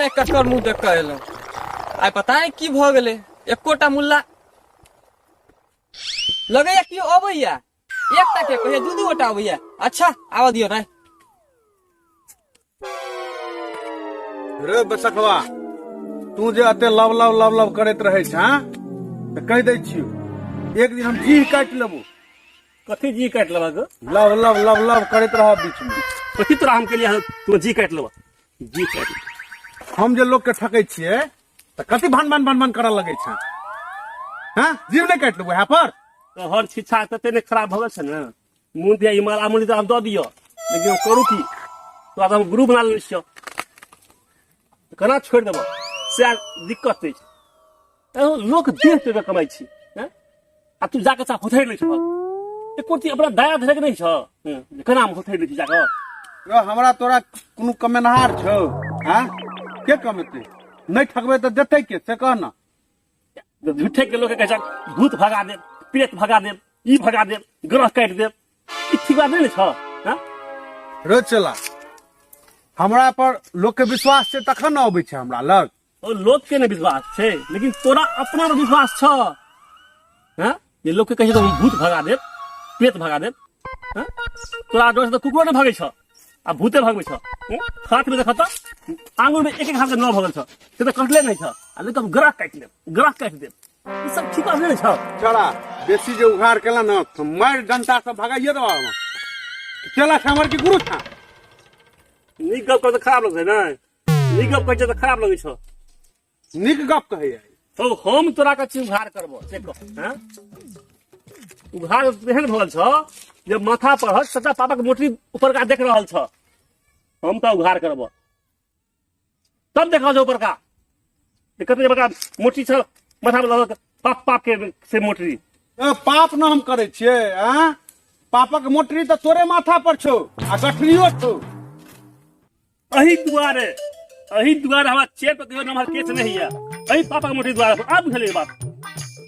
नहीं कटकर मुंह देख कर एलौं। आइ पता नहीं की भ गेलै, एकोटा मुल्ला लगैया कि अबैया, एकटा के कहिया दू गोटा अबैया। अच्छा आवा दियो नहीं। रे बसखवा, तू जे अते लव लव लव लव करैत रहे छ, त कह दै छियो एक दिन हम जी काट लेबो। कथी जी काट लेबा गो? लव लव लव लव करैत रह बीच में। कथी तोरा हम के लिए तू जी काट लेबा? जी काट हम जे लोग के ठकै छियै त कथी भान भान भान भान करऽ लगै छ? हां, जीव नहीं काट लेबो यहाँ पर। तो हर शिक्षा तते ने खराब भगल छ न, मुंह दिया इमाल आमुली तो हम द दियो, लेकिन हम करू की? तो हम ग्रुप बना ले छियो, कना छोड़ देबो से दिक्कत छै। लोग देख के कमाई छी, हैं? आ तू जाके सा होथै ले छ, एकोटी अपना दया धरे के नहीं छ, कना हम होथै ले छी जाके। रे हमरा तोरा कोनो कमेनहार छौ? हां, के कमेते? नहीं ठगबे त देतै के से कह ना। झूठे के लोग के कहै भूत भगा दे, प्रेत भगा दे, ई भगा दे, ग्रह काट दे, ई ठीक बात नहीं छ। हां रे चला, हमरा पर लोग के विश्वास छै तखन न अबै छै हमरा लग। और लोग के ने विश्वास छै, लेकिन तोरा अपना पर विश्वास छ। हां ये लोग के कहै तो भूत भगा दे, प्रेत भगा दे, हां तोरा डर से तो कुकुर ने भागै छ, आ भूते भागबै छ। हाथ में देखत आंगुर में एक एक हाथ से न भगल छ, से तो कटले नहीं छ, आ लेकिन ग्रह काट ले, ग्रह काट दे, ई सब ठीक बात नहीं छ। चला बेसी जे उघार केला न तो मार डंटा से भगाइए दवा। चला हमर की गुरु था। नीक गप कर तो खराब लगै ना, नीक गप कहै तो खराब लगै छ। निक गप कहै। तो हम तोरा के उघार करबो से कह। हां उघार एहन भगल छ जे माथा पर हट सच्चा पापा के मोटरी ऊपर का देख रहल छ, हम तो उघार करबो तब देखा जो ऊपर का कते बड़का मोटरी छ माथा पर लग पाप पाप के से मोटरी। पाप न हम करे छियै। हां पापक मोटरी तो तोरे माथा पर छौ आ गठरियो छौ। अही दुआरे हमरा चेप पे कहियो नमहर केस नहीं है, अही पापा के मोटरी दुआरे आप बुझले बात।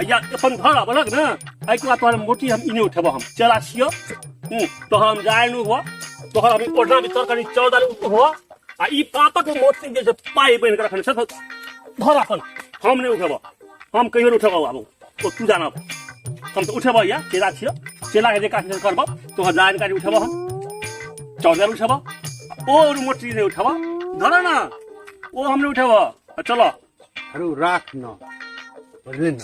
या अपन घर बनक न, आई के बाद तोहर मोटी हम इने उठेबो, हम चला छियो। तो हम जाय नु हो, तोहर हम ओढ़ना भीतर कनी 14 हो, आ ई पापा के मोटरी जे से पाई बन के रखने छ घर अपन हम नहीं उठेबो, हम कहियो उठेबो। आबो तो तू जाना, हम तो उठेबो या चला छियो, चला के काट करबो, तोहर जान काटी उठेबो, हम 14 उठेबो, और मोटरी नहीं उठेबो, धर ना वो हमने उठेबो। चलो अरे राख न, बुझली न,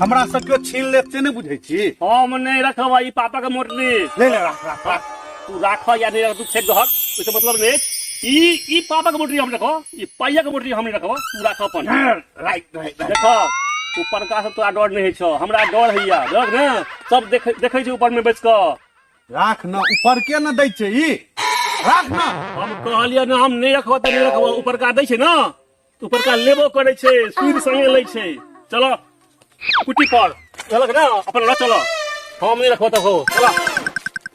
हमरा से क्यों छीन ले से नहीं बुझै छी। हम नहीं रखबो ई पापा के मोटरी। ले ले राख राख राख। तू राख या नहीं रख, तू फेंक दहक, ओसे मतलब नहीं। ई पापा के मोटरी हम रखो, ई पाइया के मोटरी हम नहीं रखबो, तू राख अपन। Right right. देखो ऊपर का से तोरा डर नहीं छ, हमरा डर हैया, देख न सब देखै छै ऊपर में बैठ के। राख न, ऊपर के न दै छै ई, राख न। हम कहलिए न हम नहीं रखबो त नहीं रखबो, ऊपर का दै छै न, ऊपर का लेबो करे छै, सूद संगे लै छै। चलो कुटी पर चलक ना अपन ल, चलो हम नहीं रखबो त हो। चलो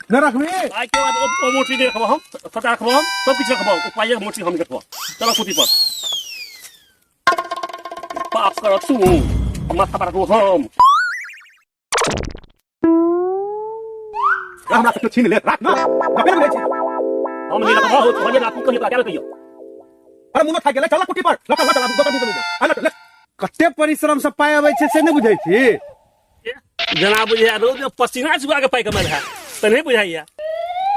न रखबी आई के बाद ओ मोटरी नहीं रखबो, हम सटा रखबो, हम सब कुछ रखबो, उपाय मोटरी हम रखबो। चलो कुटी पर पाप कर तू, माथा पर हम हमरा से छीन ले, राख न। कबे बोलै छी हम नहीं रखबो, हो जे आपको कहियो क्या कहियो। अरे मुनो खा गेलै, चला कुटी पर लका लका दो कटी दे। अरे ले कते परिश्रम से पाय आबै छै से नहीं बुझै छी। जना बुझे रोज पसीना चुआ के पाई कमाल है, त नहीं बुझाइया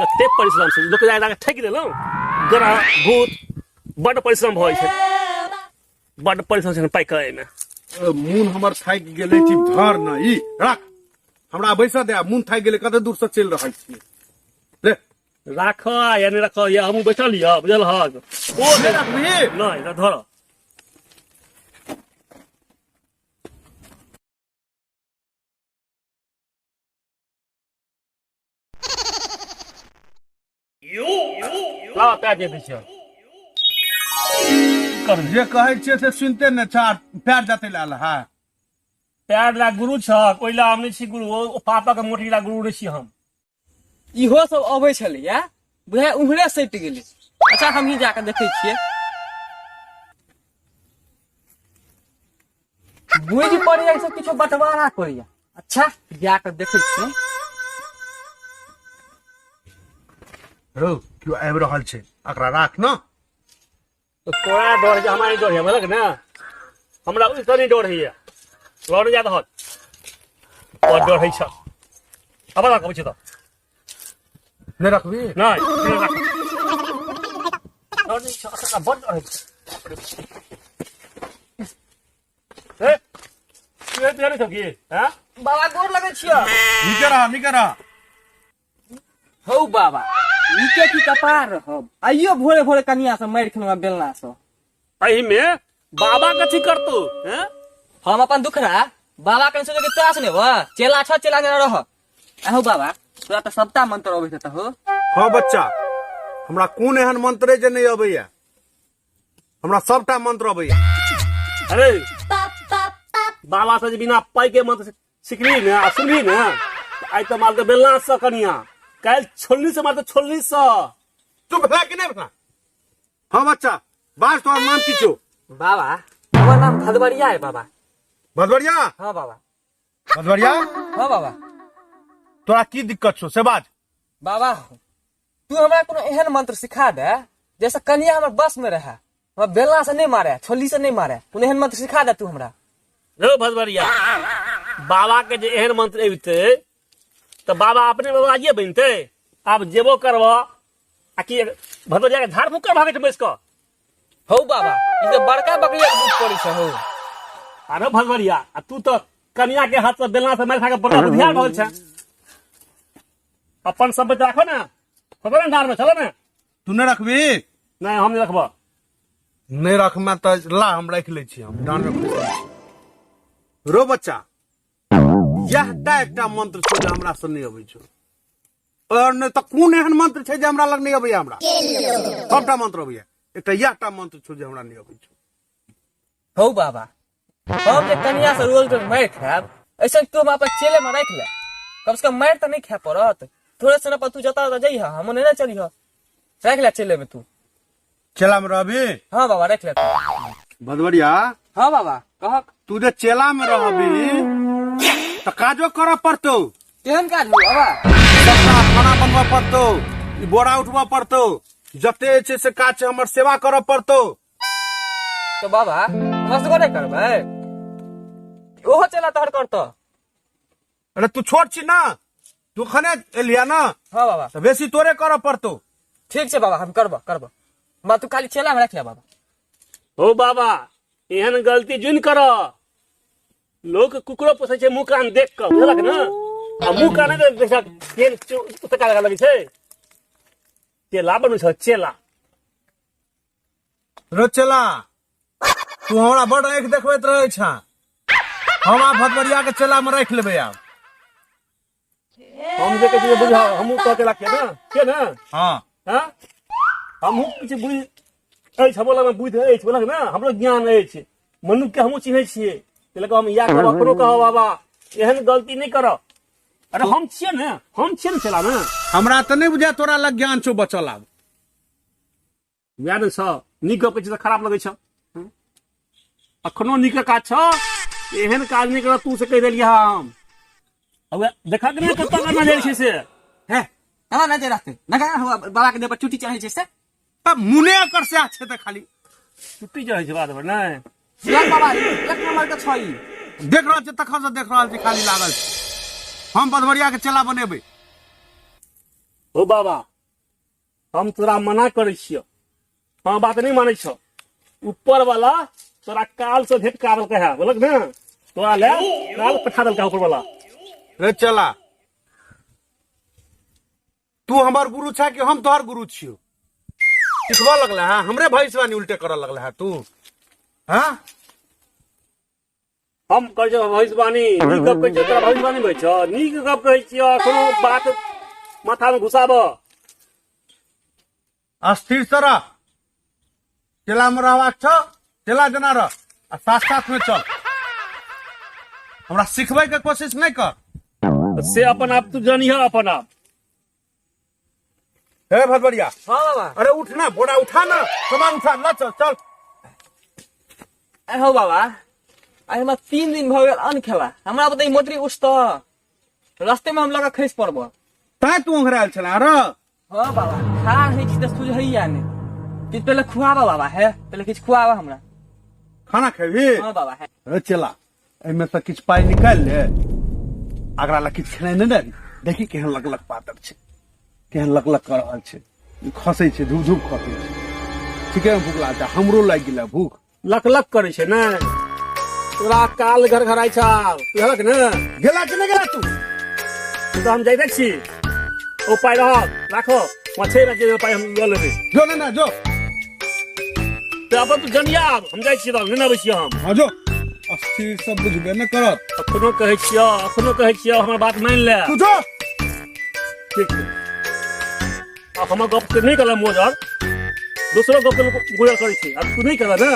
कते परिश्रम से लोग जाय लागे ठक देलो। ग्रह भूत बड़ परिश्रम होय छै, बड़ परिश्रम से पाई करे में। मून हमर थाक गेलै छी, धर न ई राख। हमरा बैसा दे, मून थाक गेलै, कते दूर से चल रहल छी। ले राख या नहीं रख, या हम बैठल लिया बुझल ह ओ ले रखबी नहीं धर। ला पैर दे दे छ, जे कहै छियै से सुनते न, चार पैर जाते लाल। हां पैर ला गुरु छ, कोइला हम नहीं छी गुरु, ओ पापा के मोटरी ला गुरु नहीं छी हम। इहो सब अबै छलैया, बुझाय उम्हरे सटि गेलै। अच्छा हम ही जाके देखै छियै। बुझि पड़ैया से किछो बंटवारा करैया। अच्छा जाके देखै छियै। रो क्यों आबि रहल छै, एकरा राख न। तो तोरा डर है हमारी डर है बोलक ना हमरा उसका नहीं डर है लड़ जा तो और डर है छ अब ला कहै छ त नहीं रखबी नहीं डर नहीं छ बड़ डर है ए तू तेरे तो की हां बाबा गोर लगे छियो। निके रह हौ बाबा नीचे की कपार रहब आइयो भोरे भोरे कनिया से मार खेलवा बेलना से। अही में बाबा कथी करतो हैं हम अपन दुखरा बाबा कन सोचे के त्रास ने वा चेला छ चेला के रह। हौ बाबा तोरा त सबटा मंत्र अबै त हो। हाँ बच्चा हमरा कोन एहन मंत्र जे नहीं अबैया हमरा सबटा मंत्र अबैया। अरे बाबा से बिना पाई के मंत्र सिखली ने आ सुनली ने आई तो मार के बेलना से कनिया काल छोलनी से मार तो छोलनी से चुप भेला कि नहीं भेला। हाँ बच्चा बात तो नाम की छो बाबा हमर नाम भदवरिया है बाबा। भदवरिया हाँ बाबा। भदवरिया हाँ बाबा। तोरा की दिक्कत छो से बात। बाबा तू हमरा कोनो एहन मंत्र सिखा दे जैसे कनिया हमर बस में रहे हम बेलना से नहीं मारे छोली से नहीं मारे कोनो एहन मंत्र सिखा दे तू हमरा। रो भदवरिया बाबा के जे एहन मंत्र अबिते तो बाबा अपने बाबा आइए बनते आप जेबो करबो आ कि भदवरिया के झाड़ फूक कर भागे बैस को हौ बाबा ई तो बड़का बकरिया के दूध पड़ी से हो। अरे भदवरिया आ तू तो कनिया के हाथ से बेलना से मार खा के बड़ा बुधियार भगल छ अपन सब बचा राखो ना खबर ना में चलो ना तू नहीं रखबी नहीं हम नहीं रखबो नहीं रखमा तो ला हम रख ले छी हम डान में खुश छी। रो बच्चा यहटा एकटा मंत्र छो जे हमरा से नहीं अबै छो और नहीं तो कोन एहन मंत्र छै जे हमरा लग नहीं अबैया। हमरा सबटा मंत्र अबैया एकटा यहटा मंत्र छो जे हमरा नहीं अबै छो। हौ बाबा हम जे कनिया से रोज रोज मार खाब ऐसे तू हम अपन चेले में रख ले कम से कम मार तो नहीं खा पड़त थोड़े से पर तू जता जइह हम नहीं ना चलिह रख ले चेले में तू। चेला में रहबी। हाँ बाबा रख ले। भदवरिया हाँ बाबा कह तू जे चेला में रहबी तो काजो कर पड़तो केहन काज हो बाबा। सबटा खाना बनवा पड़तो ई बोरा उठवा पड़तो जते छै से काज छै हमर सेवा कर पड़तो। तो बाबा मस्त को नहीं करबै ओहो चला तोहर करतो। अरे तू छोट छी ना तू खने एलिया ना हाँ बाबा तो बेसी तोरे कर पड़तो। ठीक है बाबा हम करब बा तू खाली चेला में रख ले बाबा। हो बाबा एहन गलती जुन करो लोग कुकरो पोसे छै मुंह कान देख के बुझलक ना आ मुंह कान ने देखा केन उतका लगा लगी छै चेला बनू छ चेला रो चेला तू हमरा बड़ आंख देखबैत रहे छ हम आ भदवरिया के चेला में रख लेबै आब। हम देखे छी बुझा हमहु तो के लाके ना के ना हां हां हमहु किछ बुझ ए छबोला में बुझ ए छबोला ना हमरो ज्ञान ए छै मनुष्य के हमहु चिन्है छियै तेलक हम या करो करो कहो बाबा एहन गलती नहीं करो। अरे हम छियै ना हम छियै ना चला ना हमरा त नहीं बुझा तोरा लग ज्ञान छौ बचल आब। याद छ नीक गप छै त खराब लगै छ अखनो नीक काज छ एहन काज नहीं कर तू से कह देलिया हम अब देखा के नहीं कत करना ले छै से है हमरा नहीं दे रखते ना का बाबा के देह पर चुटी चढ़ै छै से अब मुने कर से छै त खाली छुट्टी चढ़ै छै बात पर नहीं यार बाबा एक नंबर के छई देख रहल छै तखन से देख रहल छै खाली लागल छै हम भदवरिया के चेला बनेबै। ओ बाबा हम तोरा मना करै छियो हम बात नहीं मानै छ ऊपर वाला तोरा काल से भेंट काल के है बोलक ना तोरा ले काल पठा दल का ऊपर वाला। रे चेला तू हमर गुरु छ कि हम तोहर गुरु छियो सिखबा लगला है हमरे भविष्यवाणी उल्टे कर लगला है तू। हाँ हम कर जो भविष्यवाणी नीक गप कहै छै तोरा भविष्यवाणी कहै छ नीक गप कहै छियो कोनो बात माथा में घुसाब अस्थिर से रह चेला में रहबाक छ चेला जना रह आ साथ साथ में चल हमरा सिखबै के कोशिश नहीं कर। से अपन आप तू जानिह अपन आप। हे भदवरिया हाँ बाबा। अरे उठ ना बोरा उठा ना सामान उठा ना चल चल। हो बाबा आज हमरा 3 दिन भ गेल अन्न खेला हमरा बताई मोटरी उठत रास्ते में हम लगा खैस पड़ब तै तू ओंघरायल छला र। हाँ बाबा खा है छी त सुझैया ने कि पहले खुआवा बाबा है, पहले किछ खुआवा हमरा। खाना खेबी? हां बाबा है। अरे चला एमे से किछ पाई निकाल ले, अगला ला किछ खेनाइ नै दे। देखी केहन लग पातर छै, केहन लग कर रहल छै, खसै छै, धूप धूप खसै छै। ठीके भूख लागता, हमरो लागि गेला भूख। लक करे छै ने तोरा काल घर घर आइ छ बुझलक ने गेला कि नै गेला तू? तो हम जाइते छी ओ पाइ राखो मछे ना जे पाइ हम ल लेबै। जो ना जो तो अब तू जनिया हम जाइ छी त नै आबै छी हम। हां जो अस्थिर सब बुझबे न करत। अखनो कहै छियो हमर बात मान ले। तू जो ठीक छै अब हमर गप के नहीं करला मोजर दूसरो गप के गुजर करै छी। अब तू नहीं करला ना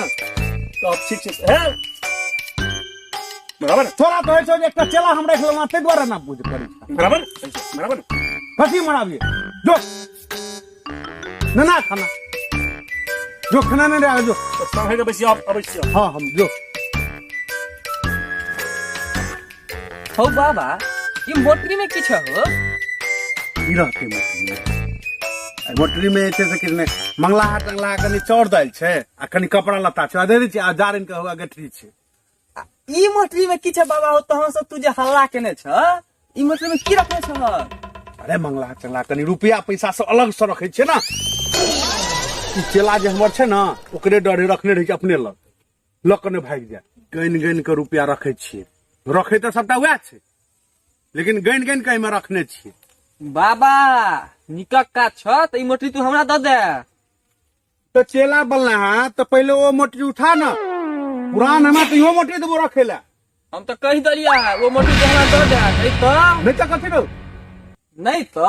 तो अब ठीक छै है बराबर। तोरा तो छै जे एकटा चेला हम राखलौ ना, तै द्वारा ना बुझ करै छै। बराबर कथी मराबिए जो ना खाना जो खाना नहीं रहा जो तो संगे के बैसी अवश्य। हाँ हम जो हो बाबा ये मोटरी में किछ हो? रहते मोटरी में ऐसे से किसने मंगलाहा टंगलाहा कनी चौर दाल छै आ कनी कपड़ा लत्ता छै, दे दै छै आ जारिन के होगा गठरी छै। ई मोटरी में किछ बाबा हो तहन से तू जे हल्ला केने छ, ई मोटरी में की रखने छ? अरे मंगलाहा टंगलाहा कनी रुपया पैसा सब अलग से रखे छै ना। ई चेला जे हमर छै ना ओकरे डरे रखने रही अपने लग के ने भाग जाए। गन के रुपया रखे छियै, रखे तो सबटा वएह छै लेकिन गन के में रखने छियै। बाबा निकक का छ त ई मोटरी तू हमरा द दे। तो चेला बनला है तो पहले वो मोटरी उठा ना, पुरान हमारे तो यो मोटरी देबो रखे ला। हम तो कह दलिया वो मोटरी तो हमरा द दे, नहीं तो कथी दो नहीं तो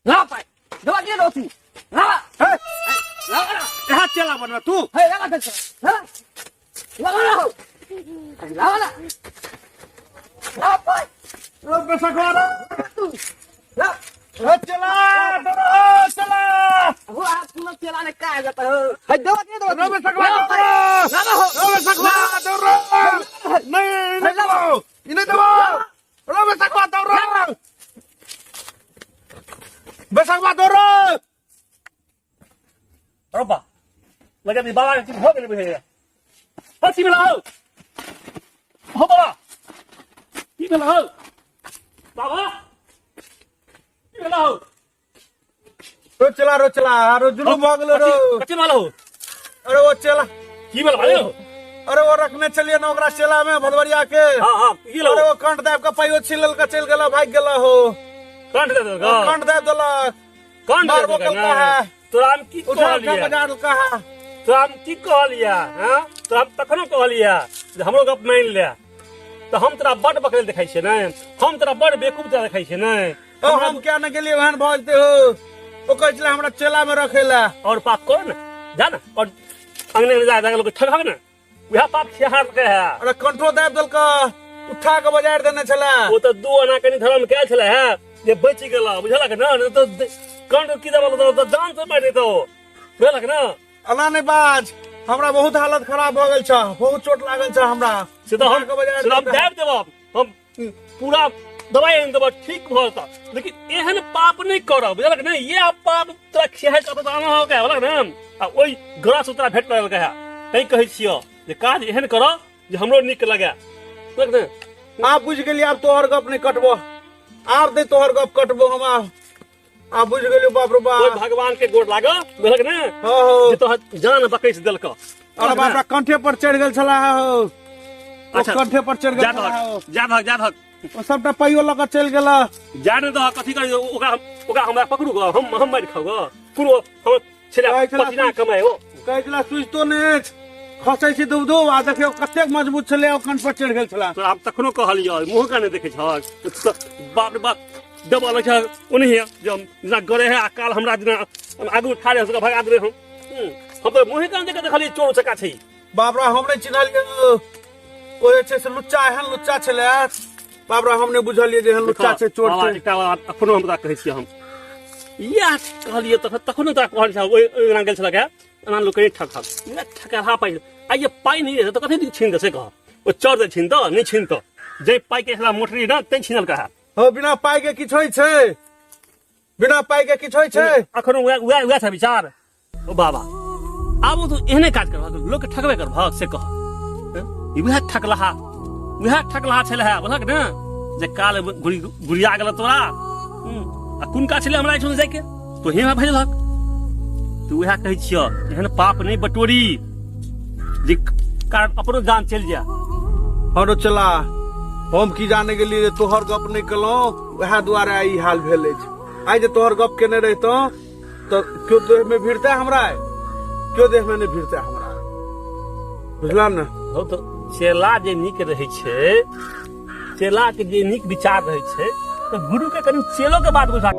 ला पाई दवा दे दो तू ला यहाँ चेला बनवा तू है ला दे ला ला पाई पैसा खा ला चला चला वो आप तुम चला ने का जाता हो है दवा दे दो रो पैसा खा नहीं दो इन्हें दो रो पैसा खा दो रो पैसा खा दो रो रब्बा लगे दी बाबा के हो गेल भैया पछी मिला हो बाबा की मिला हो बाबा की मिला हो रो चला रो जुलू भागलो रो कच्चे माल हो। अरे वो चला की मिला भाई हो अरे वो रखने चलिए ना ओकरा चेला में भदवरिया के। हां ये लो अरे वो कंठ देव का पाइयो छिलल का चल गेला भाग गेला हो। कंठ दे दो कंठ देव देला कंठ दे दो ना तोरा हम की उठा कह के लिया बाजार कहा तो हम की कह लिया हां तो हम तखनो कह लिया जे हमरो गप मान ले तो हम तोरा बड़ बकरे दिखाई छे ना, हम तोरा बड़ बेवकूफ दिखाई छे ना। हम क्या न गेलिए वहन भजते हो ओ कहला हमरा चेला में रखेला और पाप कर ना जा ना और अंगने में जा लोग ठगा ना वह पाप खिहार के है। अरे कंठो देव दल का उठा के बाजार देने छला वो तो दो आना कनी धर्म कैल छले है जे बच गेला बुझला के ना तो कंठ की दबल तो जान से मार देतो बुझला के ना। अना ने बाज हमरा बहुत हालत खराब हो गेल छ, बहुत चोट लागल छ हमरा से तो हम देव देब हम पूरा दवाई आनि देब ठीक भता लेकिन एहन पाप नहीं करब बुझल ना। ये पाप तोरा खिहार के तो आना हो के बोला ना आ ओई ग्रह से तोरा भेट करल के है तै कहै छियो जे काज एहन कर जे हमरो नीक लगे बुझल ना। आप बुझ गेलिए अब तोहर गप नहीं कटबो, आप दे तोहर गप कटबो हम आप बुझ गेलिए बाप रे बाप भगवान के गोड़ लाग बुझल ना हो जे तो जान बकैस देलक। अरे बाप रे कंठे पर चढ़ गेल छला हो। अच्छा कंठे पर चढ़ गेल छला हो जा धक ओ सबटा पाइयो लगा चल गेला जाने दो कथी कर ओकरा हमरा पकड़ू हम मार खाओ पूरो हम छला पसीना कमाए हो कहला सुइतो ने खसै छी दूब दूब आ देखियो कतेक मजबूत छले ओ कंठ पर चढ़ गेल छला। तो आप तखनो कहलियो मुंह का नहीं देखे छ बाप रे बाप दबल छ उन्हीं जब जना गरे है काल हमरा जना आगू ठाड़े उसका भगा दे हम तो मुंह का देखे देखलिए चोर चका छै बाप रे हमने चिन्हलिए ओ छै से लुच्चा एहन लुच्चा छले बाप रे हमने बुझलिए जे एहन लुच्चा छै चोर छै। एकटा बात अखनो हमरा कहै छी हम या कहलिए तखनो ता कहल छ ओइ ना गेल छला के एना लोग कहीं ठक न ठका पाई आ ये पाई नहीं रहे तो कथी छीन दे से कह ओ चोर दे छीन तो नहीं छीन तो जे पाई के हला मोटरी ना ते छीनल कहा हो बिना पाई के किछ होय छै बिना पाई के किछु होइ छै? अखनो वएह था विचार। ओ बाबा आब तू एहने काज कर, लोग के ठकबे कर भाग से कह। वएह ठकलहा छले है, बोलक ने जे काल गुड़िया गेल तोरा। आ कोन काज छले हमरा एठन जाके तो हे हमरा भेजलक। तू वएह कहै छिय एहन पाप नहीं बटोरी जे कारण अपनो जान चल जा। हरो चला हम की जाने गेली रे, तोहर गप नहीं कलो, वह दुआरे ई हाल भेल अछि। आइ जे तोहर गप केने रहितो तो क्यों देह में भिड़ते हमरा, क्यों देह में नहीं भिड़ते हमरा, बुझला न? हो तो चेला जे नीक रहे छे, चेला के जे नीक विचार रहे छे, तो गुरु के कनी चेलो के बात बुझा।